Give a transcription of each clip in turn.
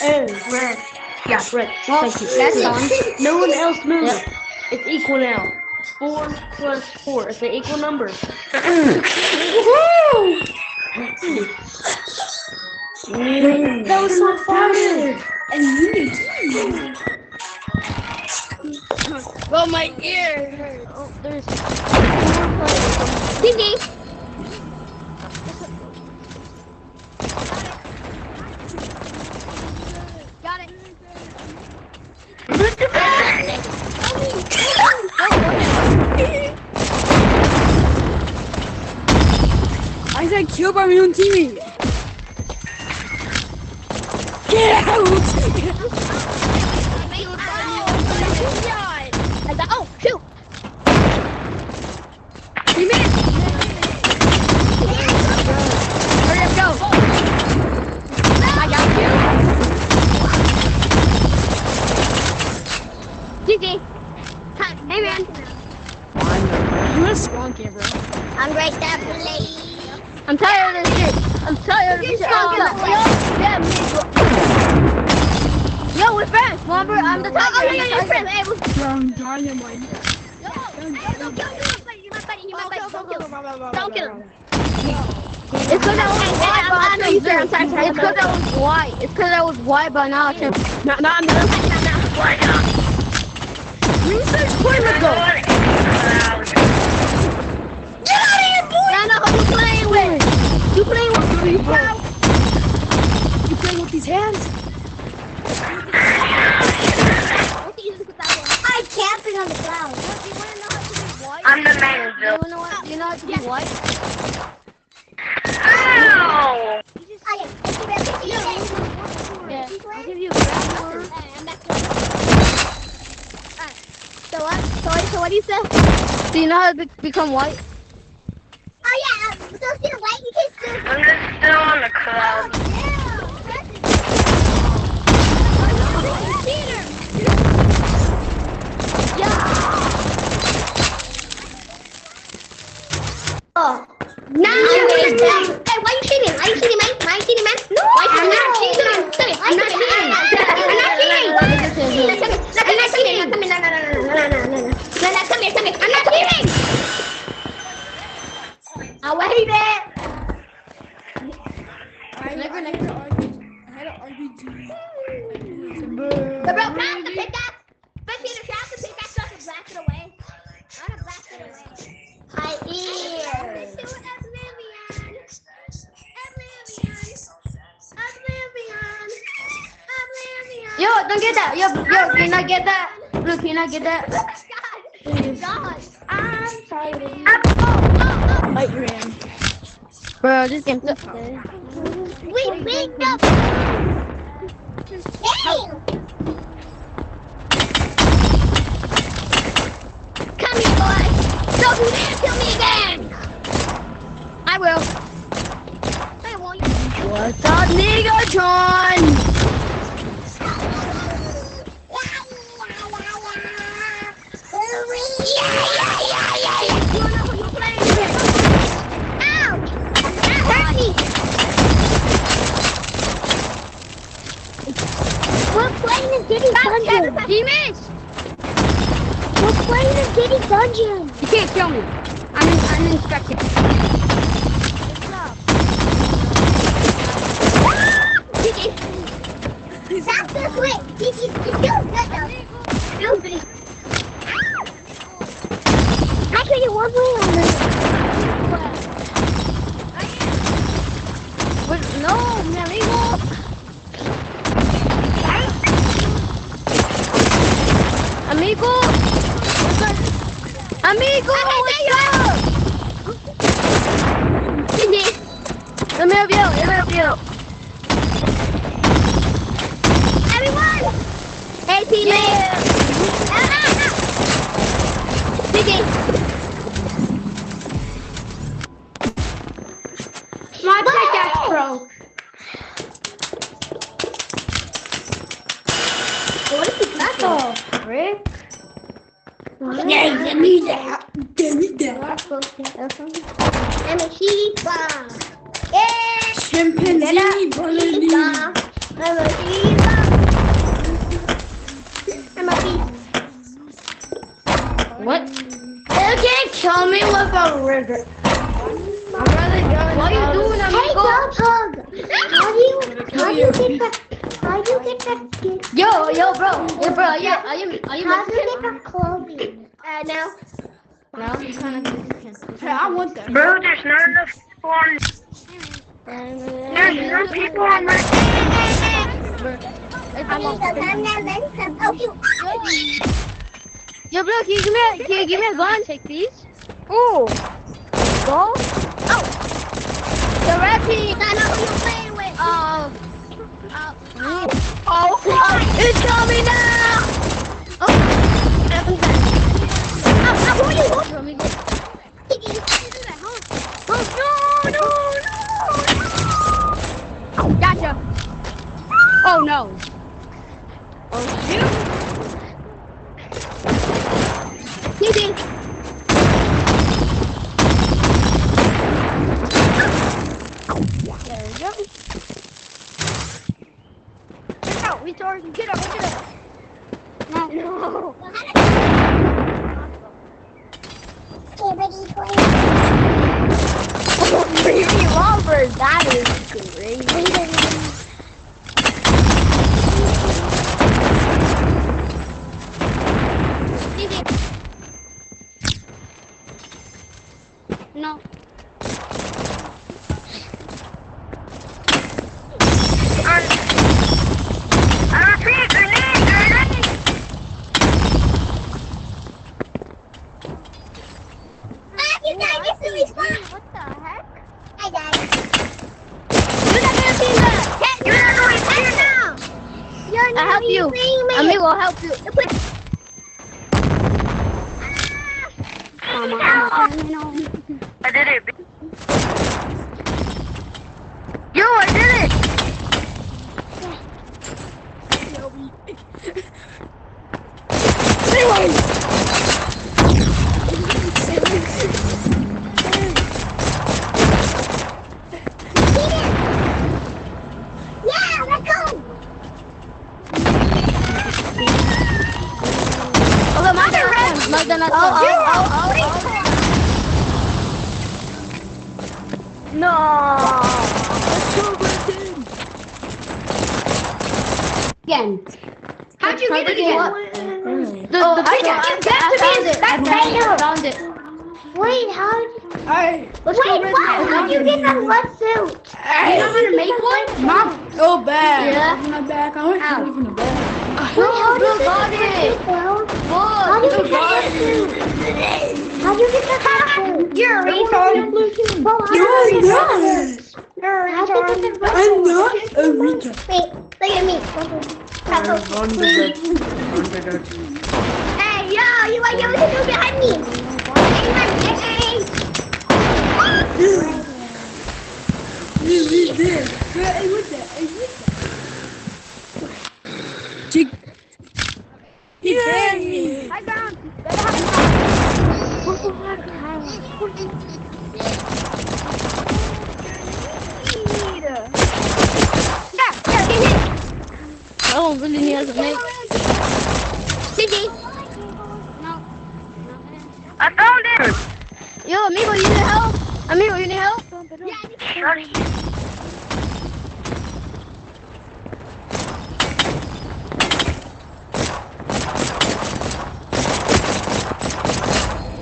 Oh, red. Yeah, red. Well, Thank you. that's done. No one else moves. Yep. It's equal now. 4 plus 4. It's an equal number. Woohoo! That was so fun. And you too. Well, my ear hurts. Oh, there's 4 players. Cindy. Got it. I got killed by my own teammate. Get out! Oh, shoot! Teammate! Hurry up, go! I got you. GG. Hey, man. You a strong camera. I'm great at play. I'm tired of this shit. I'm tired of this shit. Yo, we're friends. Remember, I'm the tiger. Oh, yeah, you're friends. Hey, we're Strong dynamite. don't kill him. You're my buddy. You're my buddy. Don't kill him. Don't kill him. It's because I was white, but I know you said I'm sorry. It's because I was white. It's because I was white, but now I can. No, I'm not. You said 20 minutes ago. Get out of here, boy! I know who you playing with. You playing with me, bro. You playing with these hands? I'm camping on the ground. You want to know how to be white? I'm the man. You know how to be white? Ow! Yeah. I'll give you a grab. So what? So what do you say? Do you know how to become white? Oh yeah, so see the light you can still. I'm just still on the cloud. Oh. Now hey, why you cheating? Are you cheating, man? Why you cheating, man? No, I'm not cheating. I'm not cheating. I'm not cheating. I'm not cheating. No, come here. I'm not cheating. Oh, wait there. I had an RPG. The bro, grab the pickaxe. But Peter, grab the pickaxe so I can blast it away. I want to blast it away. Hi, ear. Yo, don't get that. Yo, can you not get that? Blue, can you not get that? God, I'm sorry. Light ram. Bro, this game sucks. We picked up. Hey! Come here, boy. Don't you dare kill me again. I will. Hey, won't What's up, nigga, John? We're playing in Diddy Dungeon. He missed. We're playing in Diddy Dungeon. You can't kill me. I'm inspecting. That's this way. You feels good though. Feels good. I can get one way on this. But no, mi amigo. Amigo. Amigo, what's up? Let me help you. Everyone. Hey, teammate. GG. My pickaxe broke. What is he got? Oh, Rick. Yeah, give me that. And a sheep bomb. Yeah. Chimpanzee, Sheep bomb. And a sheep bomb. me look over it. I'd rather go. What are you doing, Hey, amigo? Dog Hug. How do you get the Yo, bro. Yeah, are you how do you Mexican? get the clothing? No. No, he's kind of. Hey, I want that. Bro, there's not enough people on. There's no people on my. Yo, bro, can you give me a gun? Take these. Ooh. Go. Oh. The red team. I know who you're playing with. It's coming now. Oh. Who are you? Let me get. No. Gotcha. Oh no. Oh shoot. There we go. Get out, retard. Get out. No. Revolver, that is great. No. I repeat, grenade! You gotta get to respawn. What the heck? Hi, guys. You're not gonna see that. You're not going to now. You're I'll not help you. Amigo, I'll help you. I did it. Yo, I did it! Yeah, let's go. Okay, Magda. No! Again. How'd you get it again? I found it. Wait, how? Alright, Wait, how'd you get the blood suit? You know how to make one? Not so bad. Yeah. In the back. I wish I was in the back. Wait, how do you got get the it. blood suit? How do you get the suit? How'd you get the blood suit? You're a retard. Well, how do you get the suit? How'd you get the blood I'm suit? not a retard. Wait, look at me. Hey, yo, you want to go behind me? Hey. Yay! I found. I don't really need to make. I found it! Yo, amigo, you need help? Amigo, you need help? Sorry.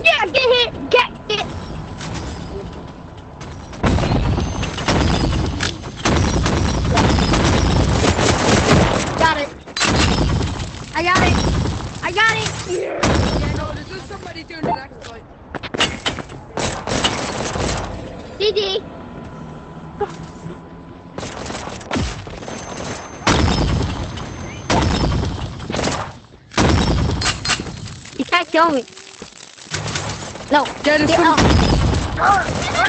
Yeah, get hit. Get it. Got it. I got it. Yeah, no, there's just somebody doing an exploit. GG. You can't kill me. No. Yeah, there's Get some, out.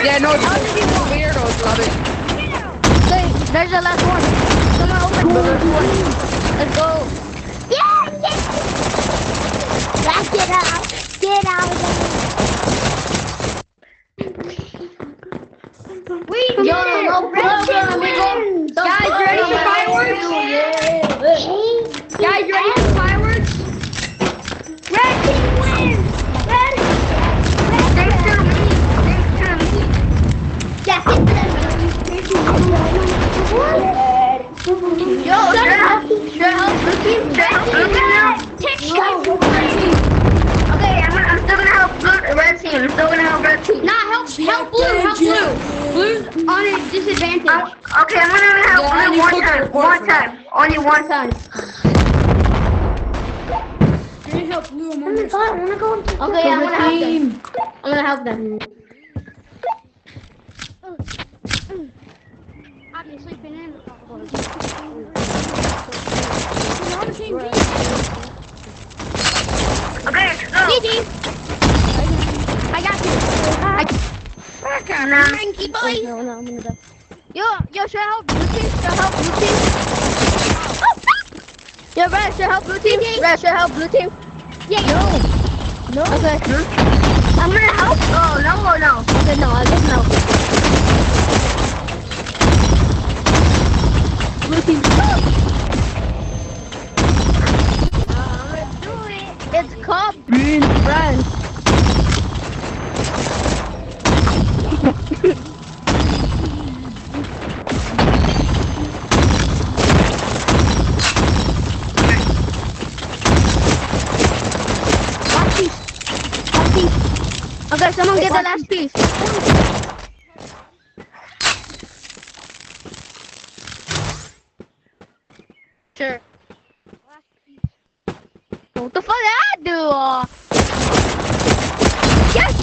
yeah, no, there's some weirdos, love it. There's the last one. Someone open the last one. Let's go. Yeah, let's get out. Get out of there. We did Yo, it. no problem, amigo. Guys, you ready for fireworks? Guys, you ready for fireworks? Red team wins. Red. Thanks for help blue. Help blue. Blue's on a disadvantage. Okay, I'm gonna help Yeah, blue you one could time. report One for time. Only one time. You're gonna help blue. I'm Oh on my your god, I side. wanna go into Okay, yeah, I'm gonna help them. I'm gonna help them. Obviously, banana. We're on the same team. Okay, let's go. GG. I got you. Monkey boy. No, I'm gonna die. Yo, should I help blue team? Should I help blue team? Yo, Red, should I help blue team? Red, should I help blue team? Yeah. No. Okay. I'm gonna help. Oh, no. Okay, no, I guess no. Blue team. It's called Green Friends. Okay, someone get the last piece. Sure. What the fuck did I do? Yes!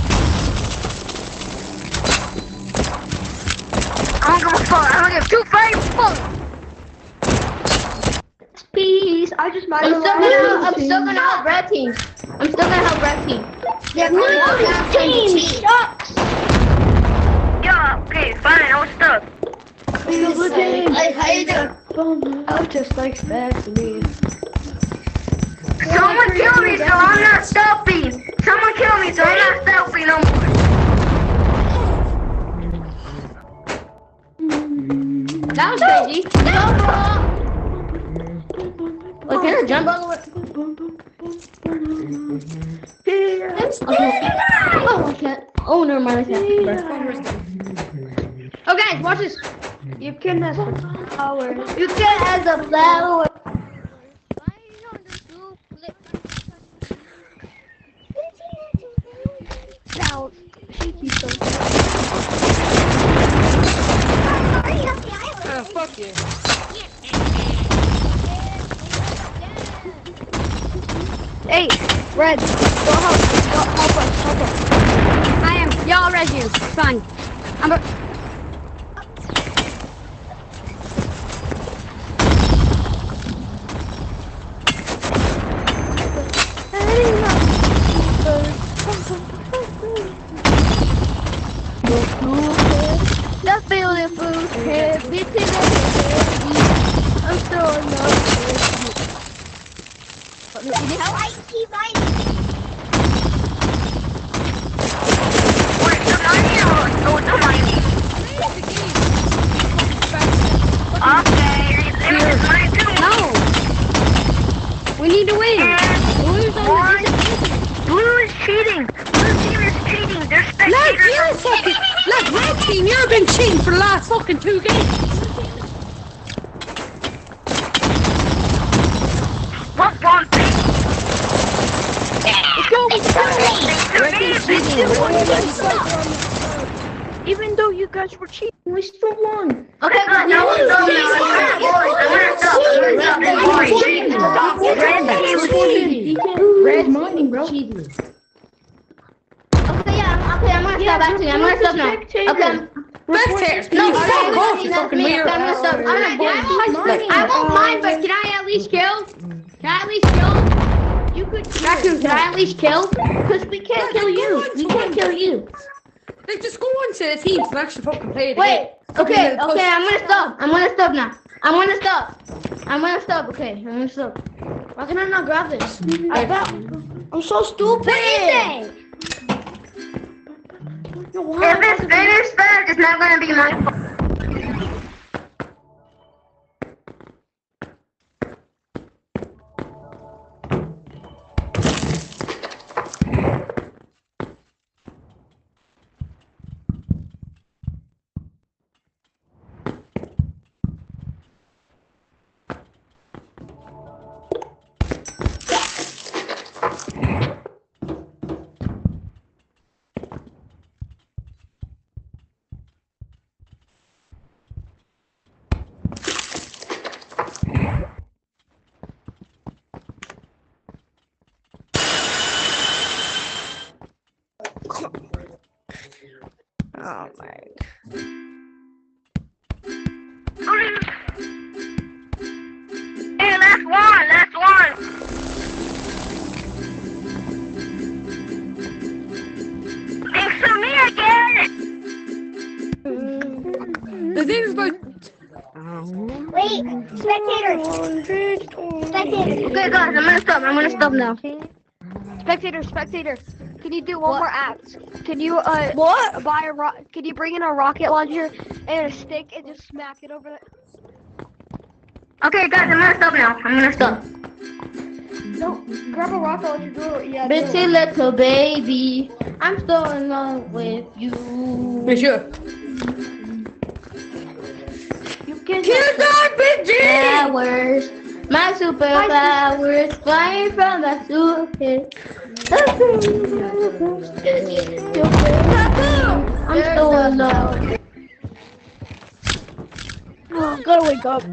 I'm gonna fall. I'm gonna get 2 frames. peace. I just might I'm still gonna help red team. I'm still gonna help red team. Yeah, no, this team sucks. Yeah, okay, fine. I was stuck. I hate it. I'm just like that to me. Someone kill me so I'm not stealthy. Someone kill me so I'm not stealthy no more. That was crazy. Wait, can I jump all the way? Okay. Oh, I can't. Oh, never mind. I can't. Oh, guys, watch this. You can as a flower. You can as a flower. Now, she keeps on. Fuck you. Hey, Red, go help us. I am. Y'all res you. Fine. I'm a... The beautiful hair, I'm so in love with you. Need help? Wait, the money or the money? Okay, it's mine too. No! We need to win! Blue's on the Blue is cheating. Blue team is cheating. They're Look, spectators. you're fucking. Look, red team, you've been cheating for the last fucking 2 games. What one thing? Red team's cheating. Even though you guys were cheating, we still won. Okay, but No, no one's no, cheating. Red mining, bro. Okay, yeah, okay, I'm gonna stop actually. I'm gonna stop now. Okay. Spectators, No, please okay, fuck off, you that's fucking me. weird. Okay, I'm gonna stop. I won't mind, but can I at least kill? Can I at least kill? You could. Raccoon, can I at least kill? Because we can't kill you. We can't kill you. Like, just go on to the teams and actually fucking play the Wait. game. Okay, I'm gonna stop. I'm gonna stop now. I'm gonna stop. Okay, I'm gonna stop. Why can I not grab this? I'm so stupid. If it's finished fast, it's not gonna be my fault. Oh my. Hey, last one, last one. Thanks to me again. The thing is about Wait, spectator. Spectator. Okay, guys, I'm gonna stop now. Spectator, can you do one more act? Can you buy can you bring in a rocket launcher and a stick and just smack it over the Okay, guys, I'm gonna stop now. I'm gonna stop. No, grab a rocket launcher, do it, yeah. Bitchy little baby, I'm still in love with you. for sure. You can Kill that bitch! flowers, my superpowers, flying from the suitcase. I'm still in love. Gotta wake up.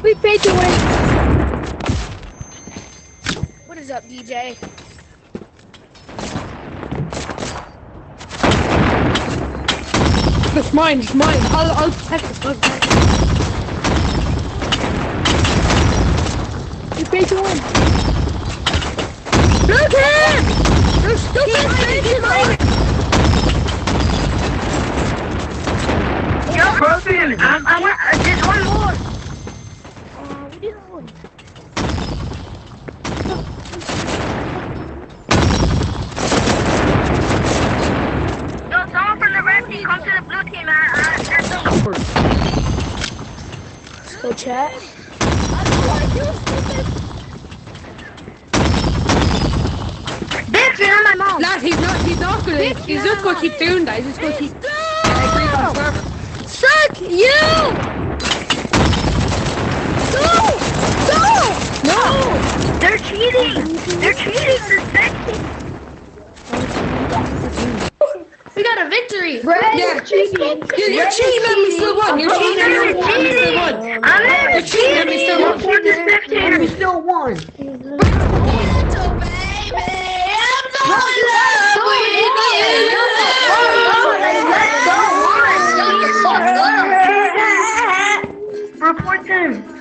We paid to win. What is up, DJ? It's mine, it's mine. I'll protect it. We paid to win. Look here! You stupid bitch! Yo, broken. There's one more. We did one. Yo, someone from the red team, come to the blue team. There's some. Go chat. Bitch, you're on my mom. Lad, he's not gonna, he's just gonna keep doing that. He's just gonna keep. I agree on the server. Suck you! No! They're cheating! They're cheating! They're sexy! We got a victory. Yeah, you're cheating, let me still won. You're cheating, let me still won. I'm not You're cheating, let me still won. For the spectator! We still won. Report them!